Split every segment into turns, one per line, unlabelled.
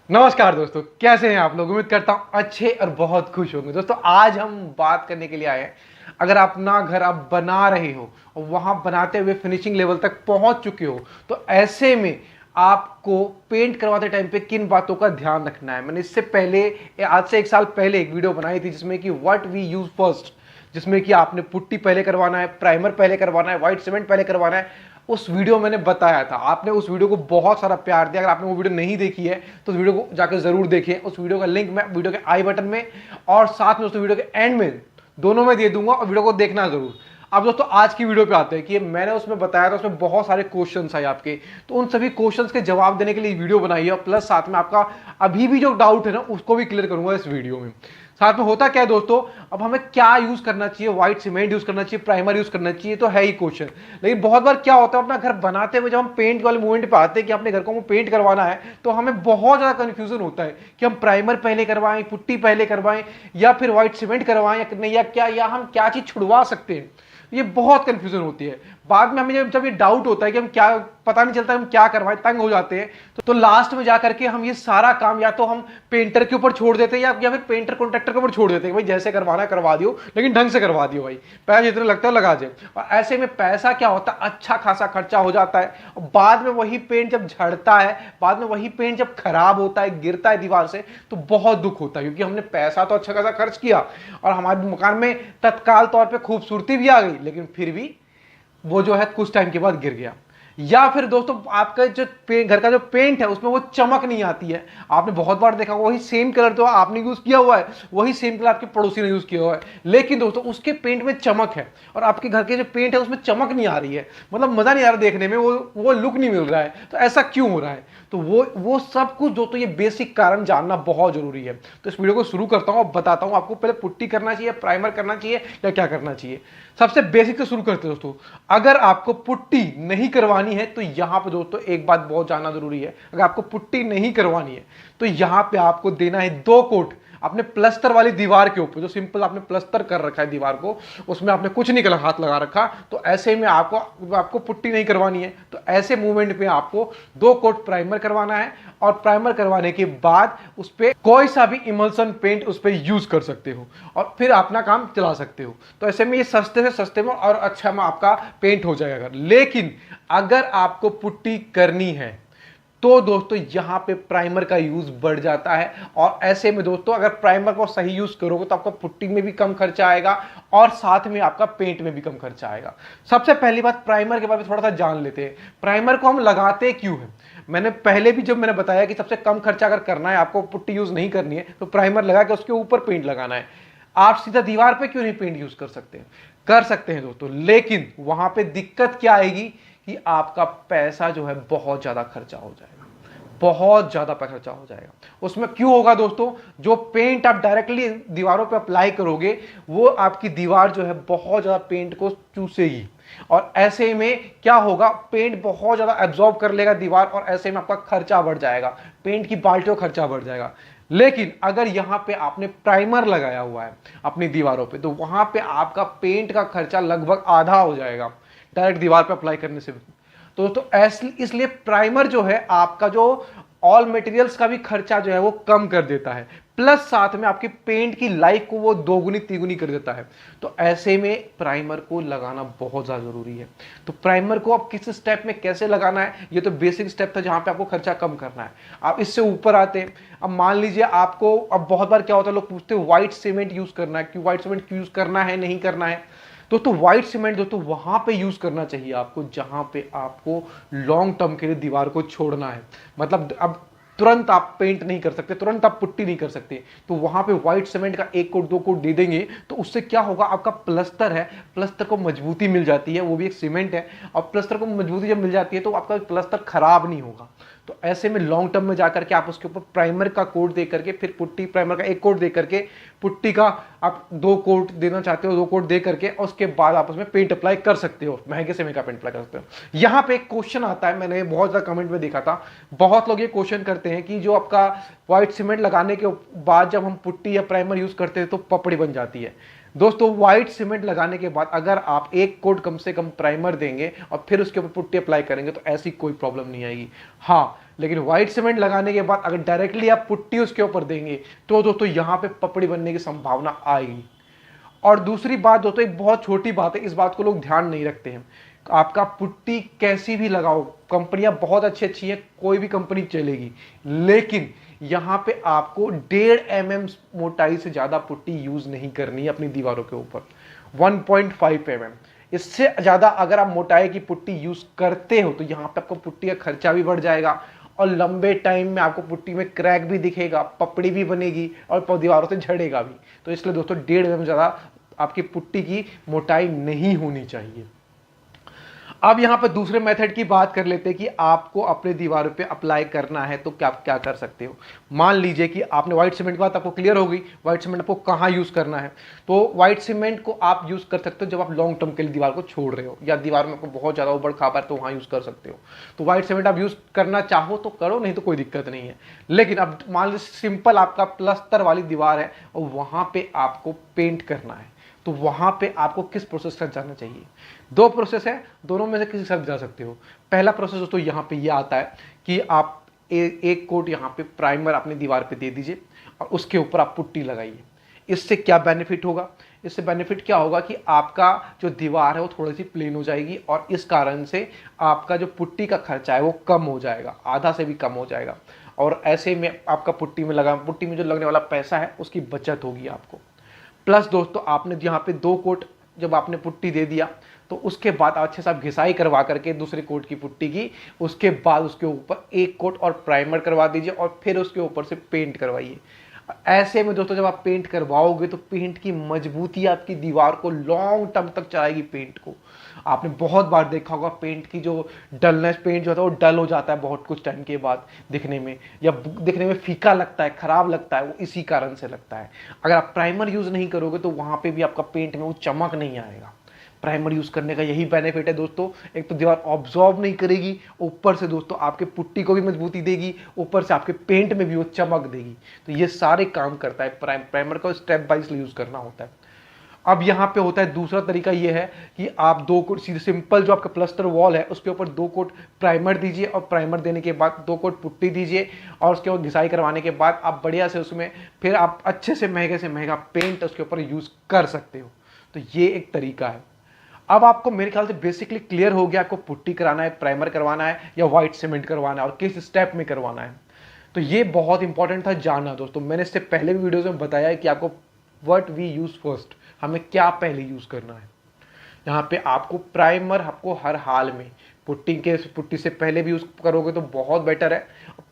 नमस्कार दोस्तों, कैसे हैं आप लोग। उम्मीद करता हूं अच्छे और बहुत खुश होंगे। दोस्तों आज हम बात करने के लिए आए हैं, अगर अपना घर आप बना रहे हो और वहां बनाते हुए फिनिशिंग लेवल तक पहुंच चुके हो तो ऐसे में आपको पेंट करवाते टाइम पे किन बातों का ध्यान रखना है। मैंने इससे पहले आज से 1 साल पहले एक वीडियो बनाई थी जिसमें कि व्हाट वी यूज फर्स्ट, जिसमें कि आपने पुट्टी पहले करवाना है, प्राइमर पहले करवाना है, व्हाइट सीमेंट पहले करवाना है। उस वीडियो मैंने बताया था, आपने उस वीडियो को बहुत सारा प्यार दिया। अगर आपने वो वीडियो नहीं देखी है तो उस वीडियो को जाकर जरूर देखें। उस वीडियो का लिंक मैं वीडियो के आई बटन में और साथ में उस वीडियो के एंड में दोनों में दे दूंगा, और वीडियो को देखना जरूर। अब दोस्तों आज की वीडियो पे आते हैं कि मैंने उसमें बताया था, उसमें बहुत सारे क्वेश्चंस आए आपके, तो उन सभी क्वेश्चंस के जवाब देने के लिए वीडियो बनाई है, और प्लस साथ में आपका अभी भी जो डाउट है ना उसको भी क्लियर करूंगा इस वीडियो में। साथ में होता क्या है दोस्तों, अब हमें क्या यूज करना चाहिए, व्हाइट सीमेंट यूज करना चाहिए, प्राइमर यूज करना चाहिए, तो है ही क्वेश्चन। लेकिन बहुत बार क्या होता है, अपना घर बनाते हुए जब हम पेंट वाले मूवमेंट पे आते हैं कि अपने घर को हमें पेंट करवाना है, तो हमें बहुत ज्यादा कंफ्यूजन होता है कि हम प्राइमर पहले करवाएं, पुट्टी पहले करवाएं, या फिर व्हाइट सीमेंट करवाएं या नहीं, या क्या, या हम क्या चीज छुड़वा सकते हैं। ये बहुत कंफ्यूजन होती है। बाद में हमें जब ये डाउट होता है कि हम क्या, पता नहीं चलता हम क्या करवाएं, तंग हो जाते हैं। तो लास्ट में जाकर के हम ये सारा काम या तो हम पेंटर के ऊपर छोड़ देते हैं या फिर पेंटर कॉन्ट्रैक्टर के ऊपर छोड़ देते हैं, भाई जैसे करवाना है करवा दियो, लेकिन ढंग से करवा दियो, भाई पैसा जितना लगता है लगा दे। और ऐसे में पैसा क्या होता है, अच्छा खासा खर्चा हो जाता है। और बाद में वही पेंट जब झड़ता है, बाद में वही पेंट जब खराब होता है, गिरता है दीवार से, तो बहुत दुख होता है, क्योंकि हमने पैसा तो अच्छा खासा खर्च किया और हमारे मकान में तत्काल तौर पर खूबसूरती भी आ गई, लेकिन फिर भी वो जो है कुछ टाइम के बाद गिर गया। या फिर दोस्तों आपका जो घर का जो पेंट है उसमें वो चमक नहीं आती है। आपने बहुत बार देखा, वही सेम कलर तो आपने यूज किया हुआ है, वही सेम कलर आपके पड़ोसी ने यूज किया हुआ है, लेकिन दोस्तों उसके पेंट में चमक है और आपके घर के जो पेंट है उसमें चमक नहीं आ रही है, मतलब मजा नहीं आ रहा देखने में, वो लुक नहीं मिल रहा है। तो ऐसा क्यों हो रहा है, तो वो सब कुछ दोस्तों, ये बेसिक कारण जानना बहुत जरूरी है। तो इस वीडियो को शुरू करता हूं और बताता हूं आपको पहले पुट्टी करना चाहिए, प्राइमर करना चाहिए, या क्या करना चाहिए। सबसे बेसिक से शुरू करते हैं दोस्तों। अगर आपको पुट्टी नहीं करवानी है तो यहां पर दोस्तों एक बात बहुत जानना जरूरी है। अगर आपको पुट्टी नहीं करवानी है तो यहां पे आपको देना है 2 कोट अपने प्लस्तर वाली दीवार के ऊपर। जो सिंपल आपने प्लस्तर कर रखा है दीवार को, उसमें आपने कुछ नहीं हाथ लगा रखा, तो ऐसे में आपको पुट्टी नहीं करवानी है, तो ऐसे मूवमेंट पे आपको 2 कोट प्राइमर करवाना है। और प्राइमर करवाने के बाद उस पर कोई सा भी इमल्सन पेंट उस पर यूज कर सकते हो और फिर अपना काम चला सकते हो। तो ऐसे में ये सस्ते से सस्ते में और अच्छा में आपका पेंट हो जाएगा। लेकिन अगर आपको पुट्टी करनी है तो दोस्तों यहां पे प्राइमर का यूज बढ़ जाता है। और ऐसे में दोस्तों अगर प्राइमर को सही यूज करोगे तो आपका पुट्टी में भी कम खर्चा आएगा और साथ में आपका पेंट में भी कम खर्चा आएगा। सबसे पहली बात, प्राइमर के बारे में थोड़ा सा जान लेते हैं। प्राइमर को हम लगाते क्यों हैं, मैंने पहले भी जब मैंने बताया कि सबसे कम खर्चा अगर करना है, आपको पुट्टी यूज नहीं करनी है, तो प्राइमर लगा के उसके ऊपर पेंट लगाना है। आप सीधा दीवार पे क्यों नहीं पेंट यूज कर सकते, कर सकते हैं दोस्तों, लेकिन वहां पे दिक्कत क्या आएगी कि आपका पैसा जो है बहुत ज्यादा खर्चा हो जाएगा, बहुत ज्यादा खर्चा हो जाएगा। उसमें क्यों होगा दोस्तों, जो पेंट आप डायरेक्टली दीवारों पे अप्लाई करोगे वो आपकी दीवार जो है बहुत ज्यादा पेंट को चूसेगी, और ऐसे में क्या होगा, पेंट बहुत ज्यादा एब्जॉर्ब कर लेगा दीवार, और ऐसे में आपका खर्चा बढ़ जाएगा, पेंट की बाल्टियों खर्चा बढ़ जाएगा। लेकिन अगर यहां पे आपने प्राइमर लगाया हुआ है अपनी दीवारों पे, तो वहां पे आपका पेंट का खर्चा लगभग आधा हो जाएगा डायरेक्ट दीवार पे अप्लाई करने से। तो ऐसे इसलिए प्राइमर जो है आपका जो ऑल मटेरियल्स का भी खर्चा जो है वो कम कर देता है, प्लस साथ में आपकी पेंट की लाइफ को वो दोगुनी तिगुनी कर देता है। तो ऐसे में प्राइमर को लगाना बहुत ज्यादा जरूरी है। तो प्राइमर को आप किस स्टेप में कैसे लगाना है, ये तो बेसिक स्टेप था जहां पे आपको खर्चा कम करना है। आप इससे ऊपर आते हैं, अब मान लीजिए आपको, अब बहुत बार क्या होता है, लोग पूछते हैं व्हाइट सीमेंट यूज करना है, क्यों व्हाइट सीमेंट यूज करना है, नहीं करना है। दोस्तों व्हाइट सीमेंट दोस्तों वहां पे यूज करना चाहिए आपको जहां पे आपको लॉन्ग टर्म के लिए दीवार को छोड़ना है। मतलब अब तुरंत आप पेंट नहीं कर सकते, तुरंत आप पुट्टी नहीं कर सकते, तो वहां पे व्हाइट सीमेंट का 1 कोट 2 कोट दे देंगे, तो उससे क्या होगा, आपका प्लस्तर है, प्लस्तर को मजबूती मिल जाती है, वो भी एक सीमेंट है, और प्लस्तर को मजबूती जब मिल जाती है तो आपका प्लस्तर खराब नहीं होगा। तो ऐसे में लॉन्ग टर्म में जाकर के आप उसके ऊपर प्राइमर का कोट दे करके, फिर पुट्टी, प्राइमर का 1 कोट दे करके, पुट्टी का आप 2 कोट देना चाहते हो 2 कोट दे करके, और उसके बाद आप उसमें पेंट अप्लाई कर सकते हो, महंगे से महंगा पेंट अप्लाई कर सकते हो। यहां पे एक क्वेश्चन आता है, मैंने बहुत ज्यादा कमेंट में देखा था, बहुत लोग ये क्वेश्चन करते हैं कि जो आपका व्हाइट सीमेंट लगाने के बाद जब हम पुट्टी या प्राइमर यूज करते हैं तो पपड़ी बन जाती है। दोस्तों व्हाइट सीमेंट लगाने के बाद अगर आप 1 कोट कम से कम प्राइमर देंगे और फिर उसके ऊपर पुट्टी अप्लाई करेंगे तो ऐसी कोई प्रॉब्लम नहीं आएगी। हाँ, लेकिन व्हाइट सीमेंट लगाने के बाद अगर डायरेक्टली आप पुट्टी उसके ऊपर देंगे तो दोस्तों यहाँ पे पपड़ी बनने की संभावना आएगी। और दूसरी बात दोस्तों, एक बहुत छोटी बात है, इस बात को लोग ध्यान नहीं रखते हैं। आपका पुट्टी कैसी भी लगाओ, कंपनियां बहुत अच्छी अच्छी हैं, कोई भी कंपनी चलेगी, लेकिन यहां पे आपको 1.5 mm मोटाई से ज्यादा पुट्टी यूज नहीं करनी है अपनी दीवारों के ऊपर। 1.5 mm, इससे ज्यादा अगर आप मोटाई की पुट्टी यूज करते हो तो यहां पे आपको पुट्टी का खर्चा भी बढ़ जाएगा और लंबे टाइम में आपको पुट्टी में क्रैक भी दिखेगा, पपड़ी भी बनेगी और दीवारों से झड़ेगा भी। तो इसलिए दोस्तों 1.5 mm ज्यादा आपकी पुट्टी की मोटाई नहीं होनी चाहिए। अब यहां पर दूसरे मेथड की बात कर लेते हैं कि आपको अपने दीवारों पे अप्लाई करना है तो क्या क्या कर सकते हो। मान लीजिए कि आपने व्हाइट सीमेंट की बात आपको क्लियर हो गई, व्हाइट सीमेंट आपको कहां यूज करना है। तो व्हाइट सीमेंट को आप यूज कर सकते हो जब आप लॉन्ग टर्म के लिए दीवार को छोड़ रहे हो या दीवार में आपको बहुत ज्यादा उबड़ खाबड़ तो वहां यूज कर सकते हो। तो व्हाइट सीमेंट आप यूज करना चाहो तो करो, नहीं तो कोई दिक्कत नहीं है। लेकिन अब मान लीजिए सिंपल आपका प्लस्तर वाली दीवार है और वहां पे आपको पेंट करना है, तो वहां पे आपको किस प्रोसेस का जाना चाहिए। 2 प्रोसेस है, दोनों में से किसी से जा सकते हो। पहला प्रोसेस दोस्तों यहाँ पे ये आता है कि आप एक कोट यहाँ पे प्राइमर अपनी दीवार पे दे दीजिए और उसके ऊपर आप पुट्टी लगाइए। इससे क्या बेनिफिट होगा, इससे बेनिफिट क्या होगा कि आपका जो दीवार है वो थोड़ी सी प्लेन हो जाएगी और इस कारण से आपका जो पुट्टी का खर्चा है वो कम हो जाएगा, आधा से भी कम हो जाएगा। और ऐसे में आपका पुट्टी में जो लगने वाला पैसा है उसकी बचत होगी आपको। प्लस दोस्तों आपने यहाँ पे 2 कोट जब आपने पुट्टी दे दिया तो उसके बाद अच्छे से आप घिसाई करवा करके दूसरे कोट की पुट्टी की, उसके बाद उसके ऊपर 1 कोट और प्राइमर करवा दीजिए और फिर उसके ऊपर से पेंट करवाइए। ऐसे में दोस्तों जब आप पेंट करवाओगे तो पेंट की मजबूती आपकी दीवार को लॉन्ग टर्म तक चलाएगी। पेंट को आपने बहुत बार देखा होगा, पेंट की जो डलनेस, पेंट जो होता है वो डल हो जाता है बहुत कुछ टाइम के बाद दिखने में, या दिखने में फीका लगता है, खराब लगता है, वो इसी कारण से लगता है। अगर आप प्राइमर यूज नहीं करोगे तो वहां पे भी आपका पेंट में वो चमक नहीं आएगा। प्राइमर यूज करने का यही बेनिफिट है दोस्तों, एक तो दीवार ऑब्जॉर्व नहीं करेगी, ऊपर से दोस्तों आपके पुट्टी को भी मजबूती देगी, ऊपर से आपके पेंट में भी वो चमक देगी। तो ये सारे काम करता है। प्राइमर को स्टेप बाय यूज करना होता है। अब यहाँ पे होता है दूसरा तरीका ये है कि आप 2 कोट सीधे सिंपल जो आपका प्लास्टर वॉल है उसके ऊपर 2 कोट प्राइमर दीजिए और प्राइमर देने के बाद 2 कोट पुट्टी दीजिए और उसके बाद घिसाई करवाने के बाद आप बढ़िया से उसमें फिर आप अच्छे से महंगा पेंट उसके ऊपर यूज कर सकते हो। तो ये एक तरीका है। अब आपको मेरे ख्याल से बेसिकली क्लियर हो गया आपको पुट्टी कराना है, प्राइमर करवाना है या व्हाइट सीमेंट करवाना है और किस स्टेप में करवाना है। तो ये बहुत इंपॉर्टेंट था जानना दोस्तों। मैंने इससे पहले भी वीडियोस में बताया है कि आपको व्हाट वी यूज फर्स्ट, हमें क्या पहले यूज करना है। यहाँ पे आपको प्राइमर आपको हर हाल में पुट्टी से पहले भी यूज करोगे तो बहुत बेटर है,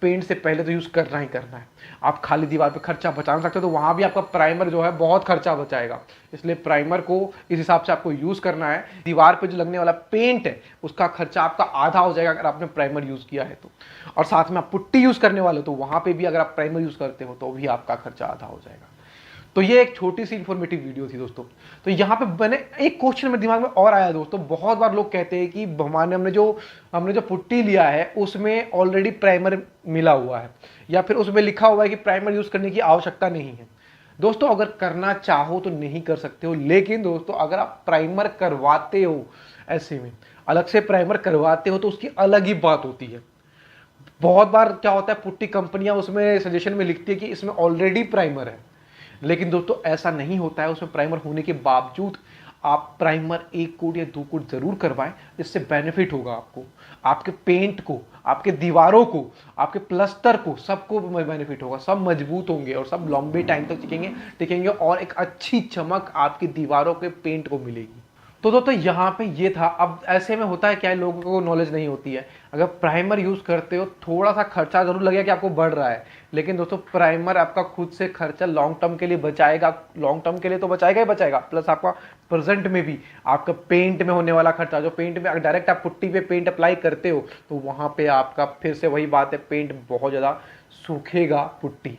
पेंट से पहले तो यूज करना ही करना है। आप खाली दीवार पे खर्चा बचा सकते हो तो वहां भी आपका प्राइमर जो है बहुत खर्चा बचाएगा, इसलिए प्राइमर को इस हिसाब से आपको यूज करना है। दीवार पे जो लगने वाला पेंट है उसका खर्चा आपका आधा हो जाएगा अगर आपने प्राइमर यूज किया है तो, और साथ में आप पुट्टी यूज करने वाले हो तो वहां पे भी अगर आप प्राइमर यूज करते हो तो भी आपका खर्चा आधा हो जाएगा। तो ये एक छोटी सी इंफॉर्मेटिव वीडियो थी दोस्तों। तो यहाँ पे मैंने एक क्वेश्चन मेरे दिमाग में और आया दोस्तों, बहुत बार लोग कहते हैं कि हमने जो पुट्टी लिया है उसमें ऑलरेडी प्राइमर मिला हुआ है या फिर उसमें लिखा हुआ है कि प्राइमर यूज करने की आवश्यकता नहीं है। दोस्तों अगर करना चाहो तो नहीं कर सकते हो, लेकिन दोस्तों अगर आप प्राइमर करवाते हो, ऐसे में अलग से प्राइमर करवाते हो तो उसकी अलग ही बात होती है। बहुत बार क्या होता है, पुट्टी कंपनियां उसमें सजेशन में लिखती है कि इसमें ऑलरेडी प्राइमर है, लेकिन दोस्तों ऐसा नहीं होता है। उसमें प्राइमर होने के बावजूद आप प्राइमर 1 कोट या 2 कोट जरूर करवाएं, इससे बेनिफिट होगा आपको, आपके पेंट को, आपके दीवारों को, आपके प्लास्टर को, सबको बेनिफिट होगा। सब मजबूत होंगे और सब लंबे टाइम तक टिकेंगे और एक अच्छी चमक आपकी दीवारों के पेंट को मिलेगी। तो दोस्तों यहाँ पे ये था। अब ऐसे में होता है क्या है, लोगों को नॉलेज नहीं होती है। अगर प्राइमर यूज करते हो थोड़ा सा खर्चा जरूर लगेगा कि आपको बढ़ रहा है, लेकिन दोस्तों प्राइमर आपका खुद से खर्चा लॉन्ग टर्म के लिए बचाएगा। लॉन्ग टर्म के लिए तो बचाएगा ही बचाएगा, प्लस आपका प्रेजेंट में भी आपका पेंट में होने वाला खर्चा, जो पेंट में डायरेक्ट आप पुट्टी पे पेंट अप्लाई करते हो तो वहां पे आपका फिर से वही बात है, पेंट बहुत ज्यादा सूखेगा पुट्टी।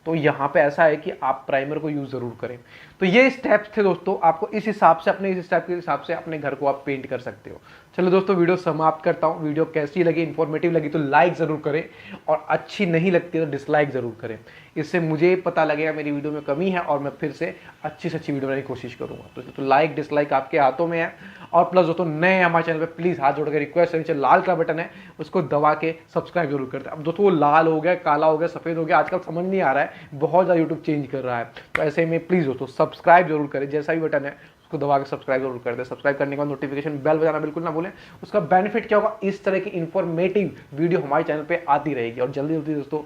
तो यहाँ पे ऐसा है कि आप प्राइमर को यूज जरूर करें। तो ये स्टेप्स थे दोस्तों, आपको इस हिसाब से इस स्टेप के हिसाब से अपने घर को आप पेंट कर सकते हो। चलो दोस्तों, वीडियो समाप्त करता हूँ। वीडियो कैसी लगी, इन्फॉर्मेटिव लगी तो लाइक ज़रूर करें, और अच्छी नहीं लगती तो डिसलाइक ज़रूर करें। इससे मुझे पता लगेगा मेरी वीडियो में कमी है और मैं फिर से अच्छी से अच्छी वीडियो बनाने की कोशिश करूँगा। तो लाइक डिसलाइक आपके हाथों में है। और प्लस दोस्तों, नए हैं हमारे चैनल पर, प्लीज़ हाथ जोड़ के रिक्वेस्ट है, नीचे लाल का बटन है उसको दबा के सब्सक्राइब जरूर करते हैं। अब दोस्तों, वो लाल हो गया, काला हो गया, सफ़ेद हो गया, आजकल समझ नहीं आ रहा है, बहुत ज़्यादा यूट्यूब चेंज कर रहा है। तो ऐसे में प्लीज़ दोस्तों सब्सक्राइब जरूर करें, जैसा भी बटन है उसको दबा के सब्सक्राइब जरूर कर दे। सब्सक्राइब करने के बाद नोटिफिकेशन बेल बजाना बिल्कुल ना भूलें। उसका बेनिफिट क्या होगा, इस तरह की इंफॉर्मेटिव वीडियो हमारे चैनल पे आती रहेगी। और जल्दी जल्दी दोस्तों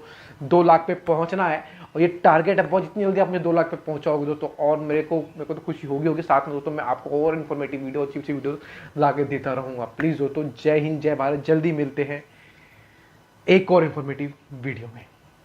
2 लाख पे पहुंचना है, और ये टारगेट है बहुत, जितनी जल्दी आप मुझे 2 लाख पे पहुंचाओगे दोस्तों, और मेरे को तो खुशी होगी। साथ में दोस्तों मैं आपको और इन्फॉर्मेटिव वीडियो, अच्छी अच्छी वीडियो ला के देता रहूँगा। प्लीज़ दोस्तों, जय हिंद, जय भारत। जल्दी मिलते हैं एक और इन्फॉर्मेटिव वीडियो में।